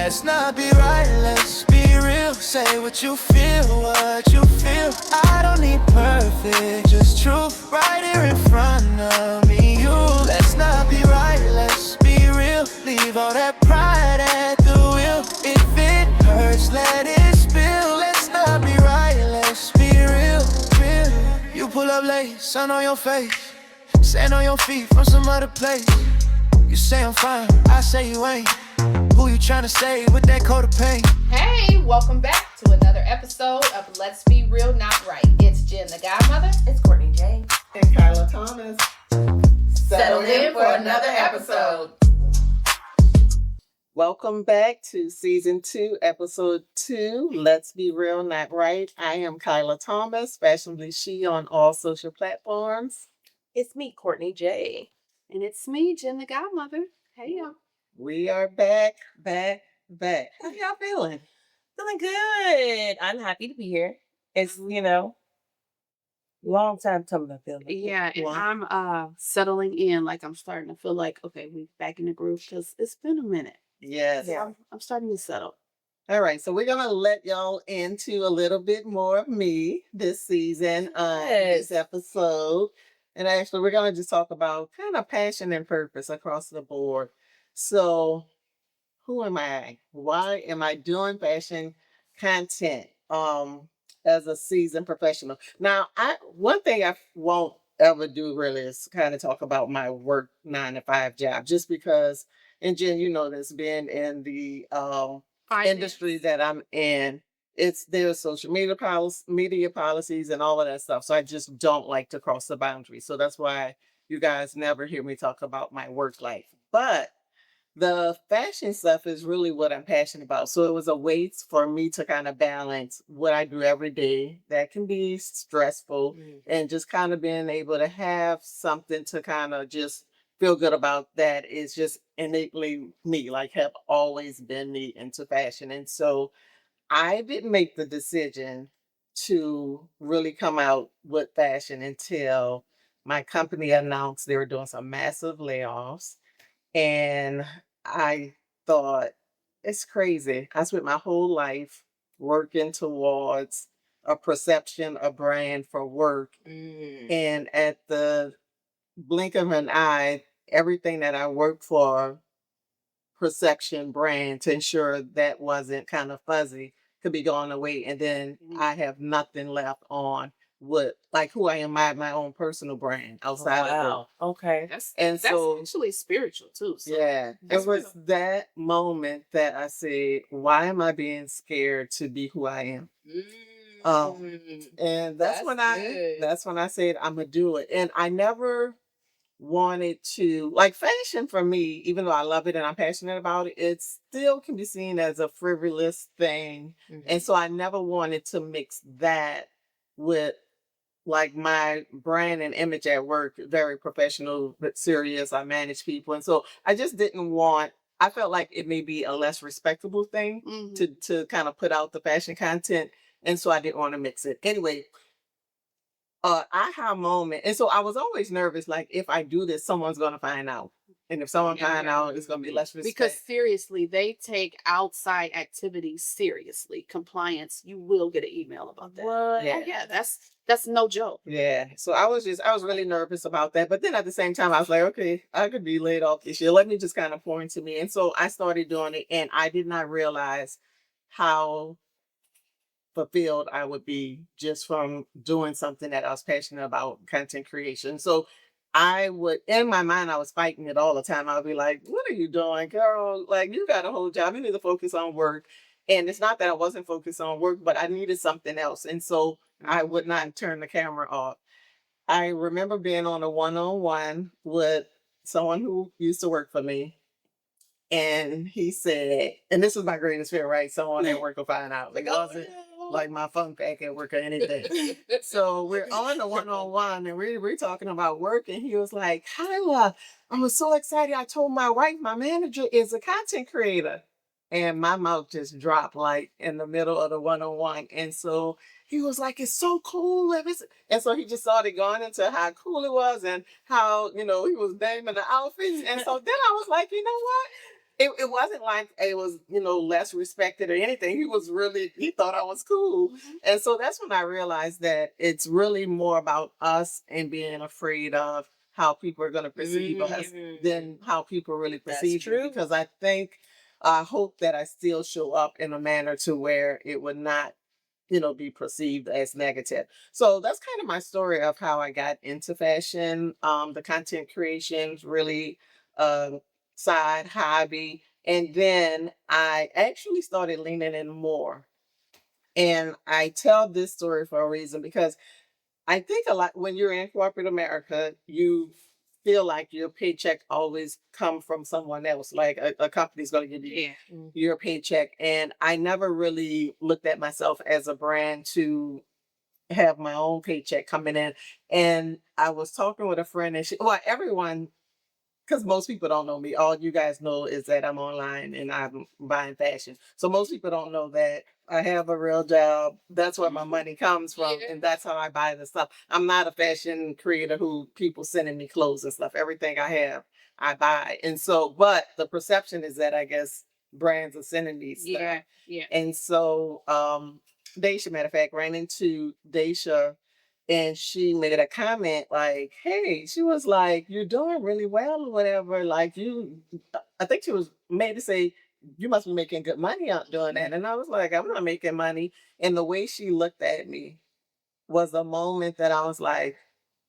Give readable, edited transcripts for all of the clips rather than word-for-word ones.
Let's not be right, let's be real. Say what you feel, what you feel. I don't need perfect, just truth. Right here in front of me, you. Let's not be right, let's be real. Leave all that pride at the wheel. If it hurts, let it spill. Let's not be right, let's be real, real. You pull up late, sun on your face, sand on your feet from some other place. You say I'm fine, I say you ain't. Who you tryna say with that coat of paint? Hey, welcome back to another episode of Let's Be Real Not Right. It's Jen the Godmother. It's Courtney J. And Kyla Thomas. Settle in for another episode. Welcome back to Season 2, Episode 2, Let's Be Real Not Right. I am Kyla Thomas, fashionably she on all social platforms. It's me, Courtney J. And it's me, Jen the Godmother. Hey, y'all. We are back. How y'all feeling? Feeling good. I'm happy to be here. It's, long time coming, I feel like. Yeah, and I'm settling in. Like, I'm starting to feel like, okay, we're back in the groove because it's been a minute. Yes. Yeah. I'm starting to settle. All right, so we're going to let y'all into a little bit more of me this season, this episode. And actually, we're going to just talk about kind of passion and purpose across the board. So, who am I? Why am I doing fashion content as a seasoned professional? Now, one thing I won't ever do really is kind of talk about my work 9-to-5 job, just because, and Jen, you know this, being in the industry that I'm in, there's social media policies and all of that stuff. So I just don't like to cross the boundary. So that's why you guys never hear me talk about my work life. But the fashion stuff is really what I'm passionate about. So it was a way for me to kind of balance what I do every day that can be stressful, and just kind of being able to have something to kind of just feel good about that is just innately me, like have always been me into fashion. And so I didn't make the decision to really come out with fashion until my company announced they were doing some massive layoffs. And I thought, it's crazy. I spent my whole life working towards a perception, a brand for work. And at the blink of an eye, everything that I worked for, perception, brand, to ensure that wasn't kind of fuzzy, could be gone away. And then I have nothing left on what, like who I am, my own personal brand outside of work. Okay. That's So actually spiritual too. So yeah, it was that moment that I said, why am I being scared to be who I am? And that's when I said, I'm gonna do it. And I never wanted to, like, fashion for me, even though I love it and I'm passionate about it, it still can be seen as a frivolous thing. And so I never wanted to mix that with like my brand and image at work, very professional but serious. I manage people. And so I just didn't want, I felt like it may be a less respectable thing to kind of put out the fashion content. And so I didn't want to mix it. Anyway, aha moment. And so I was always nervous, like if I do this, someone's going to find out. And if someone find out, it's going to be less respect. Because seriously, they take outside activities seriously. Compliance, you will get an email about that. What? Oh yeah, that's no joke. Yeah. So I was really nervous about that. But then at the same time, I was like, okay, I could be laid off this year. Let me just kind of pour into me. And so I started doing it, and I did not realize how fulfilled I would be just from doing something that I was passionate about, content creation. So I would, in my mind, I was fighting it all the time. I would be like, what are you doing, girl? Like, you got a whole job. You need to focus on work. And it's not that I wasn't focused on work, but I needed something else. And so I would not turn the camera off. I remember being on a one-on-one with someone who used to work for me. And he said, and this was my greatest fear, right? Someone at work will find out. Like, like my phone pack at work or anything. So we're on the one-on-one, and we're talking about work. And he was like, Kyla, I was so excited. I told my wife, my manager is a content creator. And my mouth just dropped like in the middle of the one-on-one. And so he was like, it's so cool. And so he just started going into how cool it was and how, he was naming the outfits. And so then I was like, you know what? it wasn't like it was, less respected or anything. He thought I was cool. And so that's when I realized that it's really more about us and being afraid of how people are going to perceive us than how people really perceive you. Because I hope that I still show up in a manner to where it would not, be perceived as negative. So that's kind of my story of how I got into fashion. The content creations really side hobby. And then I actually started leaning in more. And I tell this story for a reason because I think a lot when you're in corporate America, you feel like your paycheck always come from someone else. Like a company's going to give you your paycheck. And I never really looked at myself as a brand to have my own paycheck coming in. And I was talking with a friend and everyone, because most people don't know me. All you guys know is that I'm online and I'm buying fashion. So most people don't know that I have a real job. That's where my money comes from, and that's how I buy the stuff. I'm not a fashion creator who people sending me clothes and stuff. Everything I have, I buy. And so, but the perception is that I guess brands are sending me stuff. Yeah. And so, Daisha, matter of fact, ran into Daisha and she made a comment like, hey, she was like, you're doing really well or whatever. Like I think she was maybe say, you must be making good money out doing that. And I was like, I'm not making money. And the way she looked at me was a moment that I was like,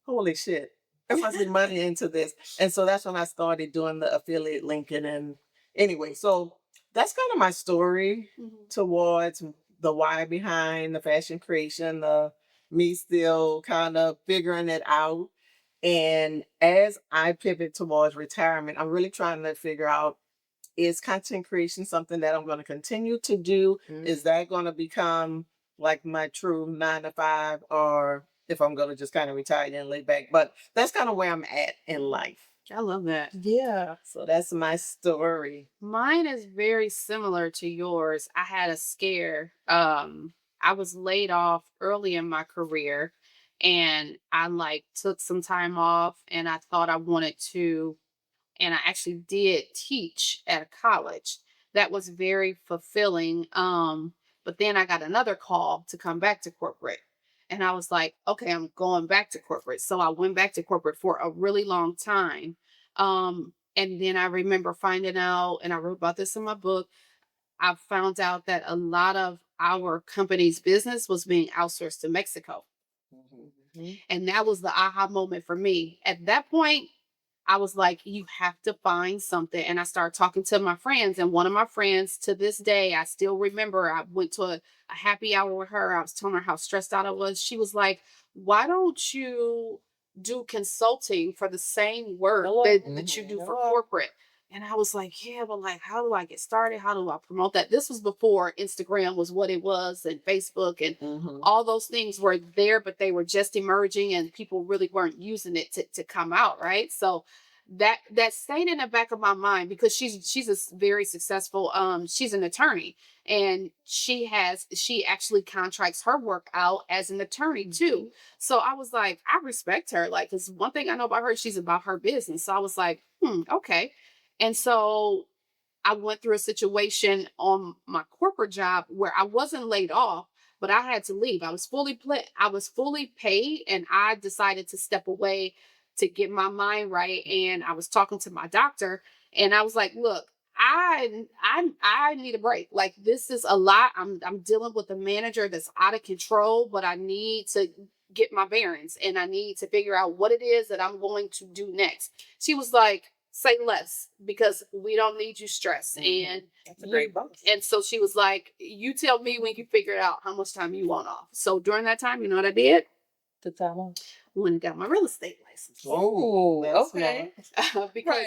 holy shit, there must be money into this. And so that's when I started doing the affiliate linking. And anyway, so that's kind of my story towards the why behind the fashion creation, the me still kind of figuring it out. And as I pivot towards retirement, I'm really trying to figure out, is content creation something that I'm going to continue to do? Is that going to become like my true 9 to 5, or if I'm going to just kind of retire and lay back? But that's kind of where I'm at in life. I love that. Yeah. So that's my story. Mine is very similar to yours. I had a scare. I was laid off early in my career and I took some time off and I thought I wanted to, and I actually did teach at a college. That was very fulfilling. But then I got another call to come back to corporate. And I was like, okay, I'm going back to corporate. So I went back to corporate for a really long time. And then I remember finding out, and I wrote about this in my book, I found out that a lot of our company's business was being outsourced to Mexico. And that was the aha moment for me. At that point, I was like, you have to find something. And I started talking to my friends. And one of my friends, to this day, I still remember, I went to a happy hour with her. I was telling her how stressed out I was. She was like, why don't you do consulting for the same work that you do for corporate? And I was like, yeah, but how do I get started? How do I promote that? This was before Instagram was what it was, and Facebook and all those things were there, but they were just emerging and people really weren't using it to come out, right? So that stayed in the back of my mind because she's a very successful, she's an attorney, and she actually contracts her work out as an attorney too. So I was like, I respect her, because one thing I know about her, she's about her business. So I was like, okay. And so I went through a situation on my corporate job where I wasn't laid off, but I had to leave. I was fully paid, and I decided to step away to get my mind right. And I was talking to my doctor, and I was like, look, I need a break. This is a lot. I'm dealing with a manager that's out of control, but I need to get my bearings and I need to figure out what it is that I'm going to do next. She was like, say less, because we don't need you stressed. And that's a great boss. And so she was like, you tell me when you figure it out how much time you want off. So during that time, you know what I did? Took time off. Went and got my real estate license. Oh, okay. Because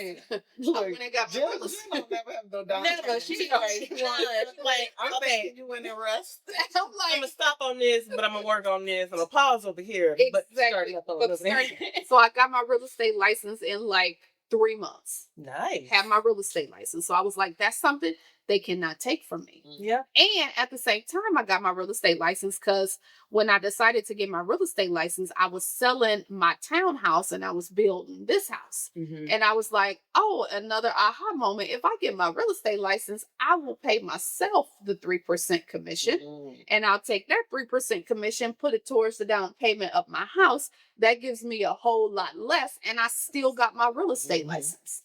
I went and got my real estate. Never have no down. Never. She's like, I'm okay, thinking you in and rest. I'm I'm gonna stop on this, but I'm gonna work on this. I'm gonna pause over here. Exactly. So I got my real estate license in 3 months. Nice. Have my real estate license. So I was like, that's something they cannot take from me. Yeah. And at the same time, I got my real estate license because when I decided to get my real estate license, I was selling my townhouse and I was building this house. And I was like, oh, another aha moment. If I get my real estate license, I will pay myself the 3% commission. And I'll take that 3% commission, put it towards the down payment of my house. That gives me a whole lot less. And I still got my real estate license.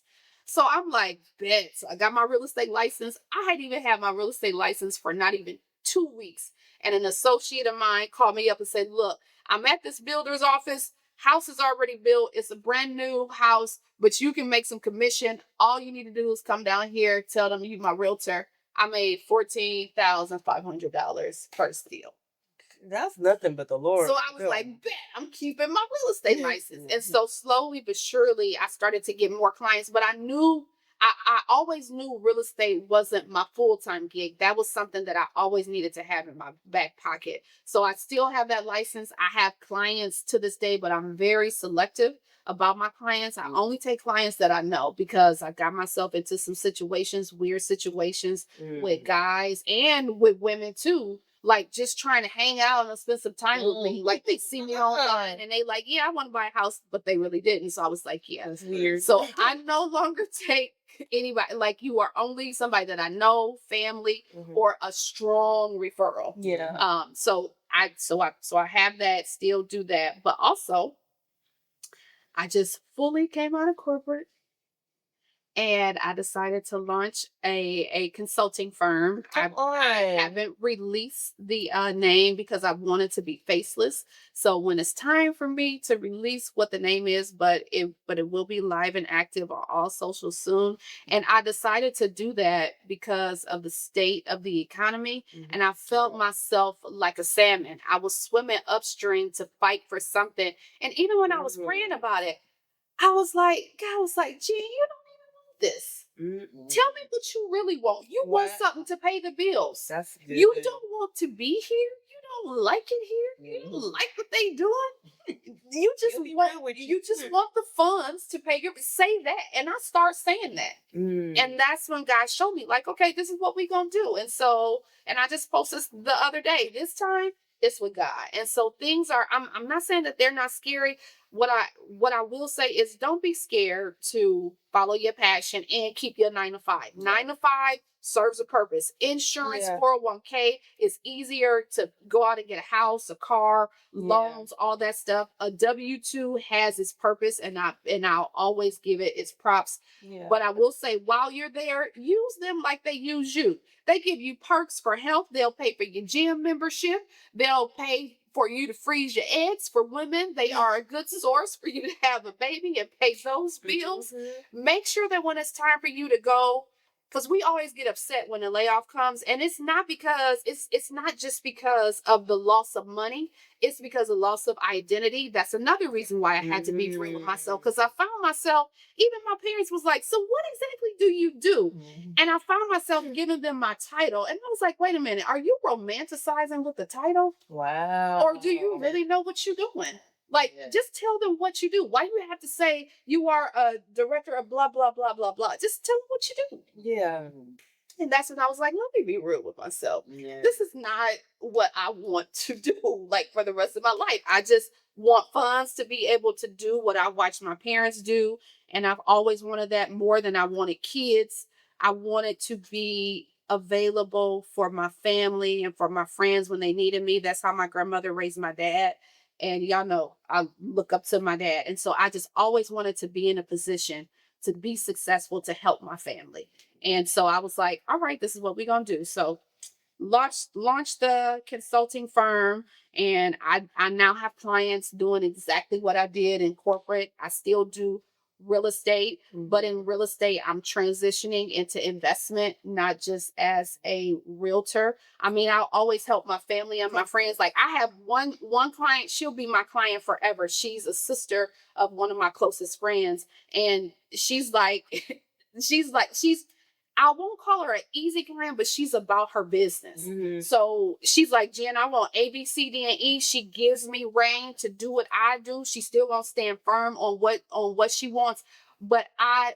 So I'm like, bet. So I got my real estate license. I hadn't even had my real estate license for not even 2 weeks. And an associate of mine called me up and said, look, I'm at this builder's office. House is already built. It's a brand new house, but you can make some commission. All you need to do is come down here, tell them you're my realtor. I made $14,500 first deal. That's nothing but the Lord. So I was like, bet, I'm keeping my real estate license. And so slowly but surely, I started to get more clients. But I always knew real estate wasn't my full-time gig. That was something that I always needed to have in my back pocket. So I still have that license. I have clients to this day, but I'm very selective about my clients. I only take clients that I know because I got myself into some situations, weird situations with guys and with women too. Like just trying to hang out and spend some time with me. Like they see me online and they like, yeah, I want to buy a house, but they really didn't. So I was like, yeah, that's weird. So I no longer take anybody. Like you are only somebody that I know, family, or a strong referral. Yeah. So I have that, still do that, but also I just fully came out of corporate. And I decided to launch a consulting firm. I haven't released the name because I wanted to be faceless. So when it's time for me to release what the name is, but it will be live and active on all social soon. And I decided to do that because of the state of the economy. And I felt myself like a salmon. I was swimming upstream to fight for something. And even when I was praying about it, God was like, gee, you don't this. Tell me what you really want. You want something to pay the bills. That's good. You don't want to be here. You don't like it here. You don't like what they doing. You just want the funds to pay your. Say that, and I start saying that, and that's when God showed me, like, okay, this is what we gonna do. And so, and I just posted the other day. This time, it's with God, and so things are. I'm not saying that they're not scary. What I will say is don't be scared to follow your passion and keep your 9 to 5. 9 to 5 serves a purpose. Insurance, 401k is easier to go out and get a house, a car, loans, all that stuff. A W-2 has its purpose, and I'll always give it its props. But I will say, while you're there, use them like they use you. They give you perks for health. They'll pay for your gym membership. They'll pay for you to freeze your eggs. For women, they are a good source for you to have a baby and pay those bills. Make sure that when it's time for you to go, because we always get upset when a layoff comes, and it's not because it's not just because of the loss of money. It's because of loss of identity. That's another reason why I had to be free with myself, because I found myself, even my parents was like, so what exactly do you do? And I found myself giving them my title, and I was like, wait a minute, are you romanticizing with the title? Wow. Or do you really know what you're doing? Like, just tell them what you do. Why do you have to say you are a director of blah, blah, blah, blah, blah? Just tell them what you do. Yeah. And that's when I was like, let me be real with myself. This is not what I want to do, like, for the rest of my life. I just want funds to be able to do what I watched my parents do. And I've always wanted that more than I wanted kids. I wanted to be available for my family and for my friends when they needed me. That's how my grandmother raised my dad. And y'all know I look up to my dad. And so I just always wanted to be in a position to be successful, to help my family. And so I was like, all right, this is what we're going to do. So launched the consulting firm, and I now have clients doing exactly what I did in corporate. I still do real estate, but in real estate, I'm transitioning into investment, not just as a realtor. I mean, I'll always help my family and my friends. Like, I have one client, she'll be my client forever. She's a sister of one of my closest friends. And she's I won't call her an easy client, but she's about her business. So she's like, Jen, I want A, B, C, D, and E. She gives me reign to do what I do. She's still gonna stand firm on what she wants. but I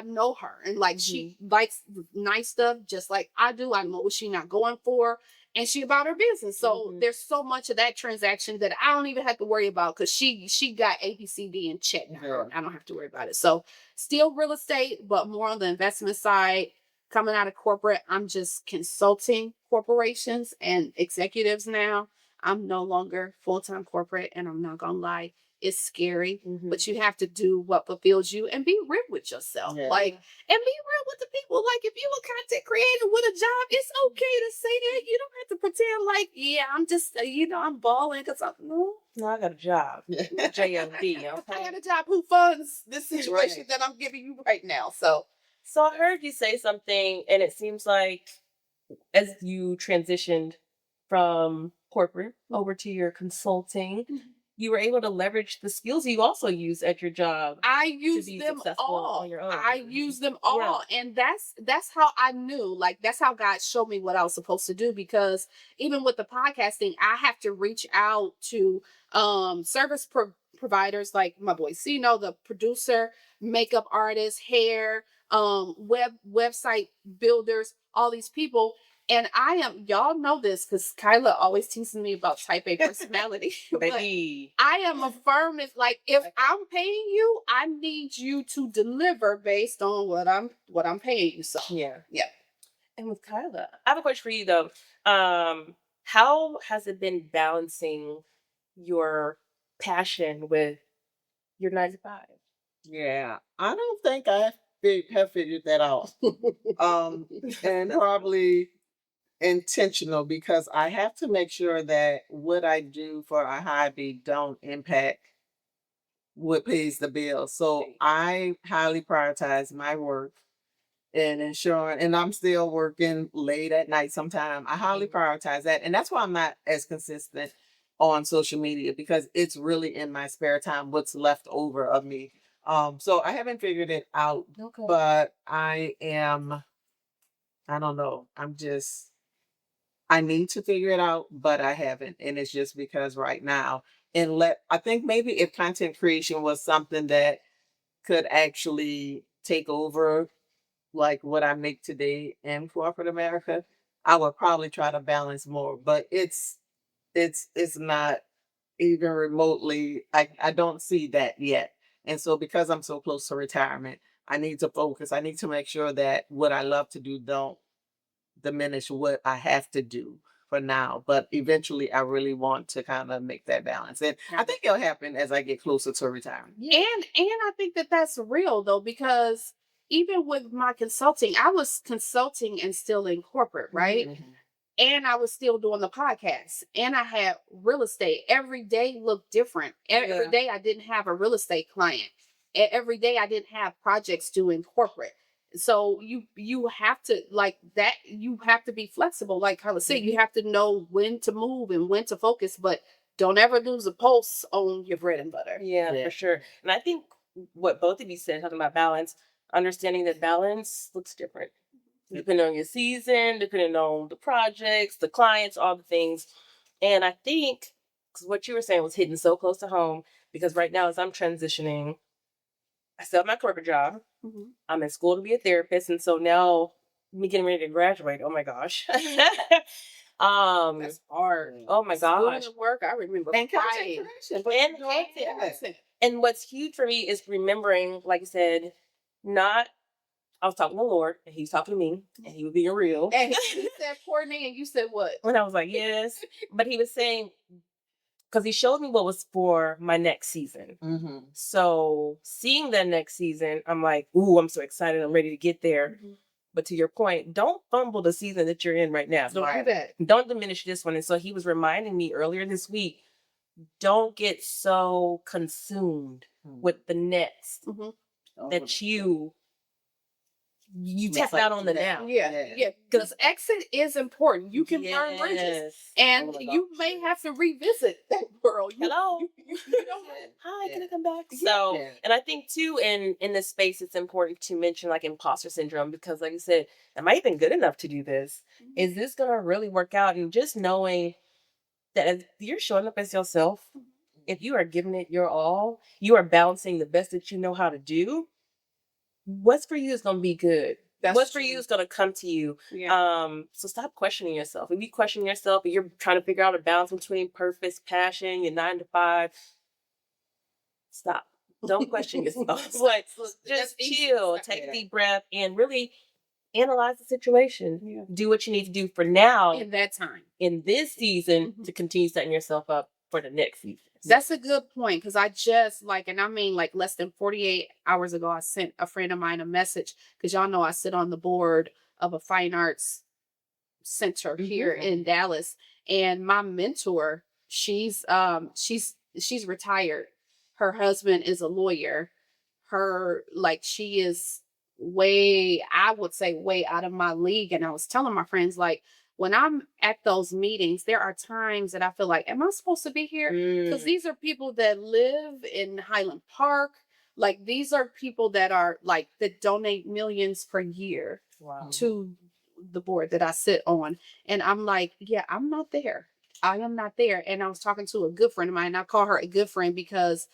know her, and like she likes nice stuff just like I do. I know what she's not going for, and she about her business. So there's so much of that transaction that I don't even have to worry about because she got ABCD in check now. I don't have to worry about it. So still real estate, but more on the investment side. Coming out of corporate, I'm just consulting corporations and executives now. I'm no longer full-time corporate, and I'm not gonna lie, it's scary, but you have to do what fulfills you and be real with yourself. Like, and be real with the people. Like, if you a content creator with a job, it's okay to say that. You don't have to pretend like, yeah, I'm just, I'm balling because I'm, no, I got a job. JLB. Okay? I got a job who funds this situation that I'm giving you right now. So I heard you say something, and it seems like as you transitioned from corporate over to your consulting, you were able to leverage the skills you also use at your job. I use them all. On your own. I use them all. Yeah. And that's how I knew, like, that's how God showed me what I was supposed to do, because even with the podcasting, I have to reach out to service providers like my boy Sino, the producer, makeup artist, hair, website builders, all these people. And y'all know this because Kyla always teases me about type A personality. Baby. I am a firm, it's like, if I'm paying you, I need you to deliver based on what I'm paying you. So yeah. And with Kyla, I have a question for you though. How has it been balancing your passion with your 9 to 5? Yeah, I don't think I have figured that out. And probably intentional, because I have to make sure that what I do for a hobby don't impact what pays the bills. So I highly prioritize my work and ensuring, and I'm still working late at night sometime. I highly prioritize that. And that's why I'm not as consistent on social media, because it's really in my spare time, what's left over of me. So I haven't figured it out, but I don't know. I need to figure it out, but I haven't. And it's just because right now, I think maybe if content creation was something that could actually take over like what I make today in corporate America, I would probably try to balance more. But it's not even remotely, I don't see that yet. And so because I'm so close to retirement, I need to focus. I need to make sure that what I love to do don't diminish what I have to do for now. But eventually I really want to kind of make that balance. And I think it'll happen as I get closer to retirement. And I think that that's real though, because even with my consulting, I was consulting and still in corporate, right? And I was still doing the podcast, and I had real estate. Every day looked different. Every day I didn't have a real estate client. Every day I didn't have projects due in corporate. So you have to, like that, you have to be flexible. Like Carla said, you have to know when to move and when to focus, but don't ever lose a pulse on your bread and butter. Yeah, for sure. And I think what both of you said, talking about balance, understanding that balance looks different depending on your season, depending on the projects, the clients, all the things. And I think, because what you were saying was hitting so close to home, because right now as I'm transitioning, I still have my corporate job. I'm in school to be a therapist. And so now me getting ready to graduate, oh my gosh. That's hard. Oh my gosh. School and work, I remember. And crying. And what's huge for me is remembering, like I said, I was talking to the Lord, and he was talking to me, and he was being real. And he said, Courtney, and you said what? And I was like, yes. But he was saying, because he showed me what was for my next season. So seeing that next season, I'm like, ooh, I'm so excited. I'm ready to get there. But to your point, don't fumble the season that you're in right now. Don't do that. Don't diminish this one. And so he was reminding me earlier this week, don't get so consumed with the next that you tap out on the now. Yeah. Because exit is important. You can burn bridges, and you may have to revisit that world. Hello. You don't know. Hi, can I come back? So, and I think too, in this space, it's important to mention like imposter syndrome, because like you said, am I even good enough to do this? Is this going to really work out? And just knowing that if you're showing up as yourself, if you are giving it your all, you are balancing the best that you know how to do, what's for you is going to be good. That's what's for true. you is going to come to you. Yeah. So stop questioning yourself. If you question yourself and you're trying to figure out a balance between purpose, passion, your 9 to 5, stop. Don't question yourself. Like, just chill, take a deep breath, and really analyze the situation. Yeah. Do what you need to do for now In that time. in this season to continue setting yourself up for the next season. That's a good point, because I just and I mean less than 48 hours ago, I sent a friend of mine a message, because y'all know I sit on the board of a fine arts center here in Dallas, and my mentor, she's retired. Her husband is a lawyer. She is I would say way out of my league. And I was telling my friends, when I'm at those meetings, there are times that I feel like, am I supposed to be here? Because these are people that live in Highland Park. These are people that are that donate millions per year to the board that I sit on. And I'm like, yeah, I'm not there. I am not there. And I was talking to a good friend of mine, and I call her a good friend because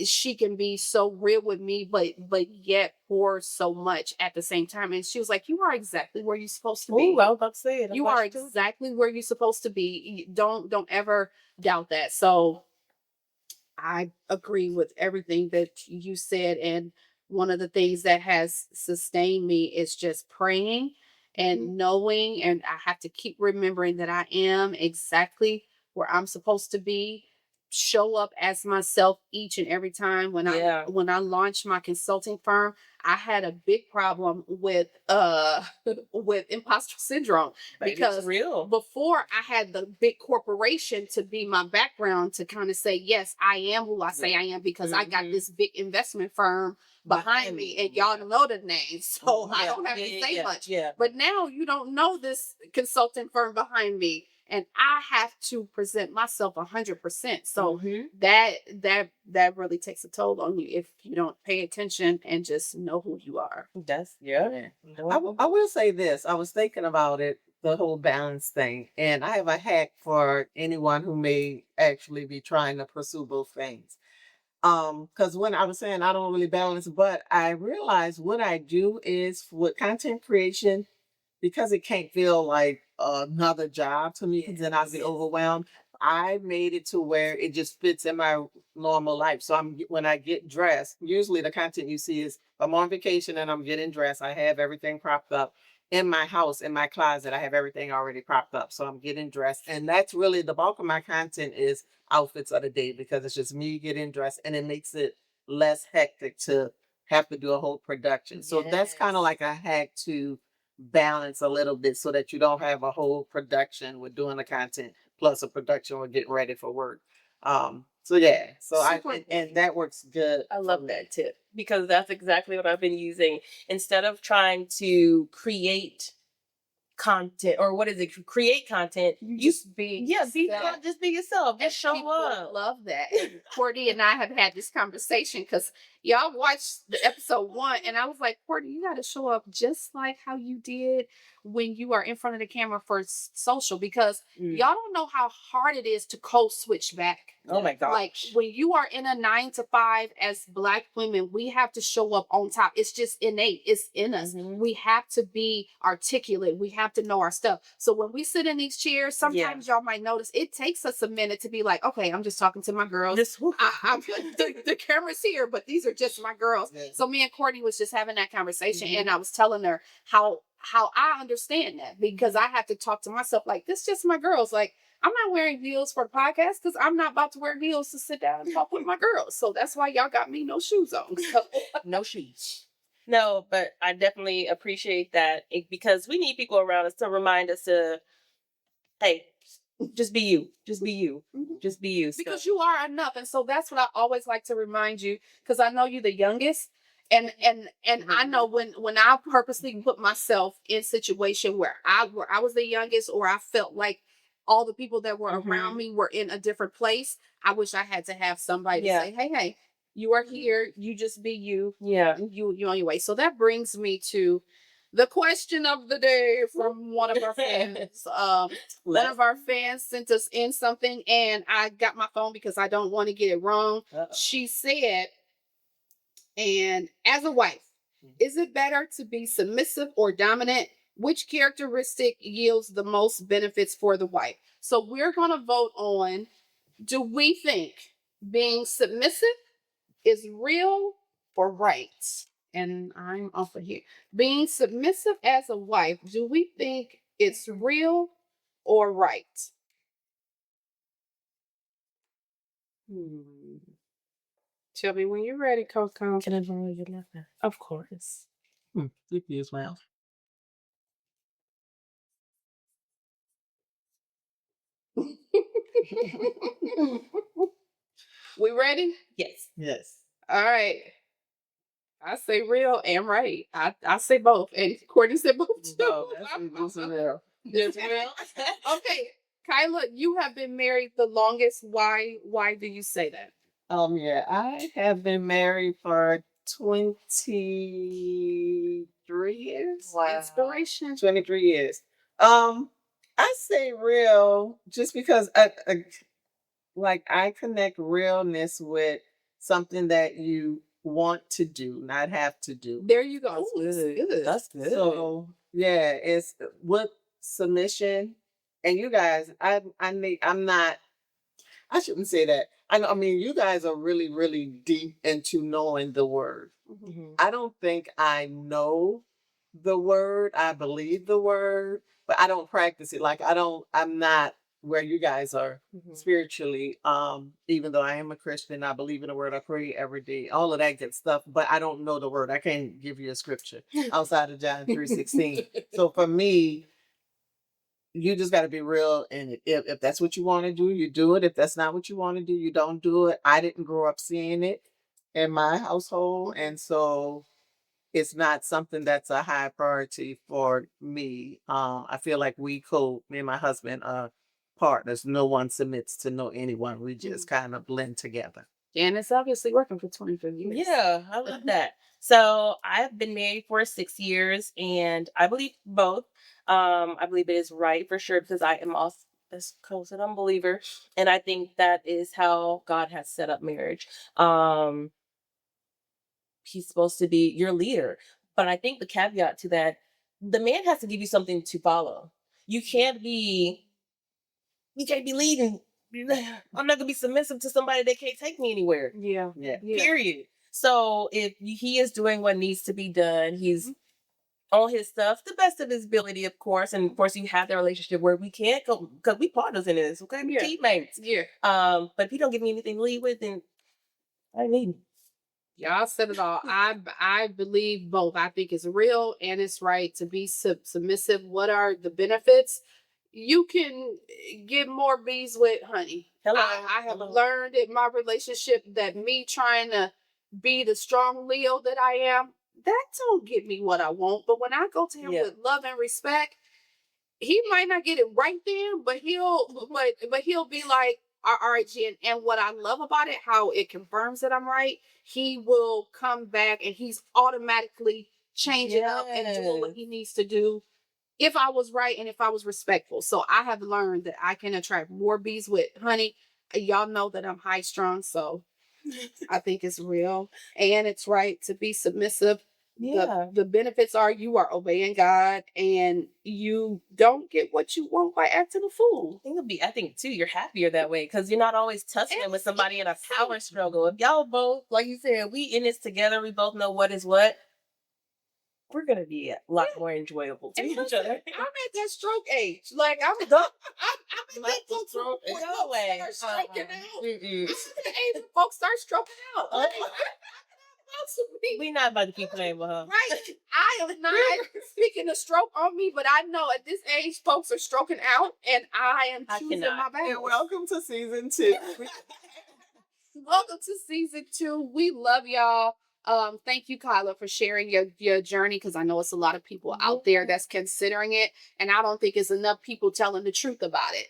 she can be so real with me, but yet pour so much at the same time. And she was like, you are exactly where you're supposed to be. Oh, I was about to say it. You are exactly where you're supposed to be. Don't ever doubt that. So I agree with everything that you said. And one of the things that has sustained me is just praying and knowing, and I have to keep remembering that I am exactly where I'm supposed to be. Show up as myself each and every time. When I launched my consulting firm, I had a big problem with with imposter syndrome, because real. Before, I had the big corporation to be my background, to kind of say, yes, I am who I say I am, because I got this big investment firm behind me, and y'all know the names, so I don't have to say much. But now you don't know this consulting firm behind me, and I have to present myself 100%. So that really takes a toll on you if you don't pay attention and just know who you are. That's I will say this. I was thinking about it, the whole balance thing, and I have a hack for anyone who may actually be trying to pursue both things. Because when I was saying I don't really balance, but I realized what I do is with content creation, because it can't feel like another job to me, because then I'd be overwhelmed. I made it to where it just fits in my normal life. So when I get dressed, usually the content you see is I'm on vacation and I'm getting dressed. I have everything propped up in my house, in my closet. I have everything already propped up. So I'm getting dressed. And that's really the bulk of my content is outfits of the day, because it's just me getting dressed, and it makes it less hectic to have to do a whole production. So that's kind of like a hack to balance a little bit, so that you don't have a whole production with doing the content plus a production with getting ready for work. So and that works good. I love that tip, because that's exactly what I've been using. Instead of trying to create content, or what is it? Create content. Just be just be yourself. Just show up. Love that. And Courtney and I have had this conversation, because y'all watched the episode 1, and I was like, Courtney, you got to show up just like how you did when you are in front of the camera for social, because y'all don't know how hard it is to code switch back. Oh my God. Like when you are in a 9 to 5 as Black women, we have to show up on top. It's just innate. It's in us. We have to be articulate. We have to know our stuff. So when we sit in these chairs, sometimes y'all might notice it takes us a minute to be like, okay, I'm just talking to my girls. The camera's here, but these are just my girls. So me and Courtney was just having that conversation, and I was telling her how I understand that, because I have to talk to myself like, this is just my girls. Like, I'm not wearing heels for the podcast, because I'm not about to wear heels to sit down and talk with my girls. So that's why y'all got me no shoes on. No shoes. No, but I definitely appreciate that, because we need people around us to remind us to, hey, just be you. Just be you. Just be you. Because you are enough. And so that's what I always like to remind you, because I know you're the youngest. And I know when I purposely put myself in situation where I was the youngest, or I felt like all the people that were around me were in a different place, I wish I had to have somebody to say, hey, you are here. You just be you. Yeah. You on your way. So that brings me to the question of the day from one of our fans. One of our fans sent us in something, and I got my phone because I don't want to get it wrong. She said, and as a wife, Is it better to be submissive or dominant? Which characteristic yields the most benefits for the wife? So we're going to vote on, do we think being submissive is real or right? And I'm off of here. Being submissive as a wife, do we think it's real or right? Tell me when you're ready, Coco. Can I borrow your laptop? Of course. You can use my house. We ready? Yes. Yes. All right. I say real and right. I say both. And Courtney said both too. No, that's real. That's real. Okay. Kyla, you have been married the longest. Why do you say that? Yeah, I have been married for 23 years. Wow. Inspiration. 23 years. I say real just because I connect realness with something that you want to do, not have to do. There you go. That's Ooh, good. That's good. So yeah, it's with submission. And you guys, I'm not. I shouldn't say that. I mean, you guys are really, really deep into knowing the word. Mhm. I don't think I know the word. I believe the word, but I don't practice it. I'm not where you guys are spiritually. Even though I am a Christian, I believe in the word. I pray every day, all of that good stuff, but I don't know the word. I can't give you a scripture outside of John 3:16. So for me, you just got to be real. And if that's what you want to do, you do it. If that's not what you want to do, you don't do it. I didn't grow up seeing it in my household. And so it's not something that's a high priority for me. I feel like me and my husband are partners. No one submits to anyone. We just kind of blend together. And it's obviously working for 25 years. Yeah, I love that. So I've been married for 6 years, and I believe both. I believe it is right for sure because I am also, as Cole said, I'm a believer, and I think that is how God has set up marriage. He's supposed to be your leader, but I think the caveat to that, the man has to give you something to follow. You can't be leading. I'm not gonna be submissive to somebody that can't take me anywhere. Yeah. Period. So if he is doing what needs to be done, he's on his stuff, the best of his ability, of course. And of course, you have that relationship where we can't go because we partners in this, okay? We teammates. Yeah. But if he don't give me anything to lead with, then I need him. Y'all said it all. I believe both. I think it's real and it's right to be submissive. What are the benefits? You can get more bees with honey. Hello. I have learned in my relationship that me trying to be the strong Leo that I am, that don't get me what I want. But when I go to him with love and respect, he might not get it right then, but he'll be like, all right, Jen. And what I love about it, how it confirms that I'm right, he will come back and he's automatically changing up and doing what he needs to do if I was right and if I was respectful. So I have learned that I can attract more bees with honey. Y'all know that I'm high strung, so I think it's real and it's right to be submissive. Yeah. The benefits are you are obeying God and you don't get what you want by acting a fool. I think too, you're happier that way because you're not always tussling with somebody in a power struggle. If y'all both, like you said, we in this together, we both know what is what. We're gonna be a lot more enjoyable to each other. I'm at that stroke age. Like I'm done. I'm at that stroke age. No way. Start stroking out. I'm at the age when folks start stroking out. We not about to keep playing with her. Right. I am not speaking of stroke on me, but I know at this age folks are stroking out and I am choosing my battle. And welcome to season 2. Welcome to season 2. We love y'all. Thank you, Kyla, for sharing your journey because I know it's a lot of people out there that's considering it, and I don't think it's enough people telling the truth about it.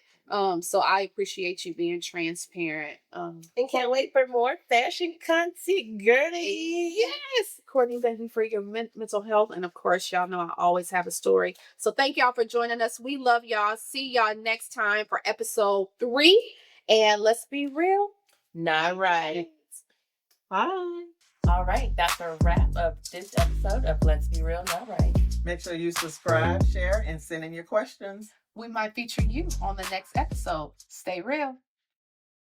So I appreciate you being transparent. And can't wait for more fashion content, girlie. Yes, Courtney, thank you for your mental health, and of course, y'all know I always have a story. So thank y'all for joining us. We love y'all. See y'all next time for episode 3, and let's be real. Not right. Bye. All right, that's a wrap of this episode of Let's Be Real, Not Right. Make sure you subscribe, share, and send in your questions. We might feature you on the next episode. Stay real.